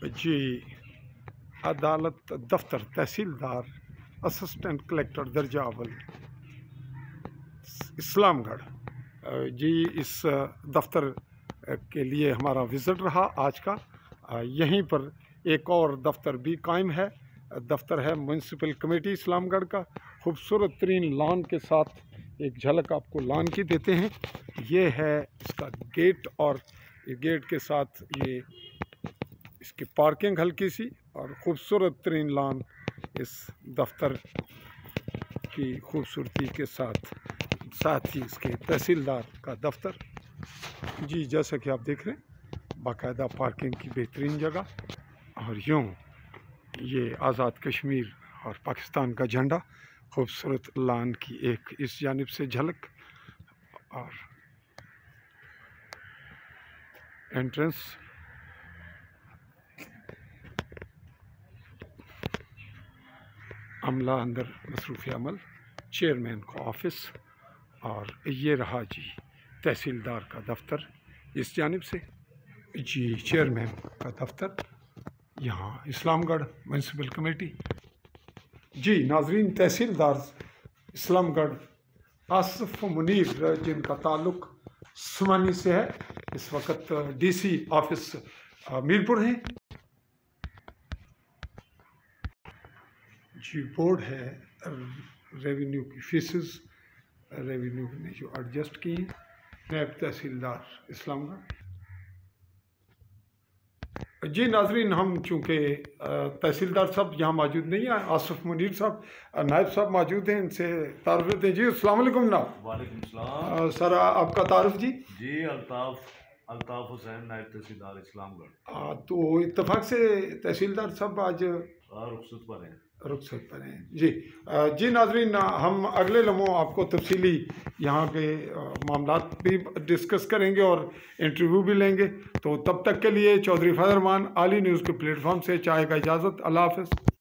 जी, अदालत दफ्तर तहसीलदार assistant collector दर्जा अव्वल इस्लामगढ़। जी, इस दफ्तर के लिए हमारा विज़िट रहा आज का। यहीं पर एक और दफ्तर भी कायम है। दफ्तर है म्यूनसिपल कमेटी इस्लामगढ़ का। खूबसूरत तरीन लॉन के साथ एक झलक आपको लॉन की देते हैं। ये है इसका गेट और ये गेट के साथ ये इसकी पार्किंग हल्की सी और ख़ूबसूरत तरीन लॉन इस दफ्तर की खूबसूरती के साथ ही इसके तहसीलदार का दफ्तर। जी, जैसा कि आप देख रहे हैं बाकायदा पार्किंग की बेहतरीन जगह और यूँ ये आज़ाद कश्मीर और पाकिस्तान का झंडा, खूबसूरत लॉन की एक इस जानिब से झलक और एंट्रेंस। अमला अंदर मसरूफ़ अमल, चेयरमैन का ऑफिस और ये रहा जी तहसीलदार का दफ्तर इस जानिब से। जी, चेयरमैन का दफ्तर यहाँ इस्लामगढ़ म्यूनसिपल कमेटी। जी नाजरीन, तहसीलदार इस्लामगढ़ आसिफ मुनीर जिनका ताल्लुक़ सुमानी से है, इस वक्त डीसी ऑफिस मीरपुर हैं। जी, बोर्ड है रेवेन्यू की फीसेस, रेवेन्यू ने जो एडजस्ट की हैं। नायब तहसीलदार इस्लामगढ़। जी नाजरीन, हम चूँकि तहसीलदार साहब यहाँ मौजूद नहीं हैं, आसिफ मुनीर साहब नायब साहब मौजूद हैं, इनसे तारुफ देते हैं। जी अस्सलाम वालेकुम जनाब। वालेकुम सलाम। सर आपका तारुफ जी? जी अल्ताफ़ हुसैन, नायब तहसीलदार इस्लामगढ़। तो इत्तेफाक से तहसीलदार साहब आज रुखसत पर हैं। रुखसत पर हैं। जी नाजरीन, हम अगले लम्हों आपको तफसीली यहाँ के मामलात भी डिस्कस करेंगे और इंटरव्यू भी लेंगे। तो तब तक के लिए चौधरी फैज़ल रहमान आली न्यूज़ के प्लेटफॉर्म से चाहेगा इजाज़त। अल्लाह हाफ़िज़।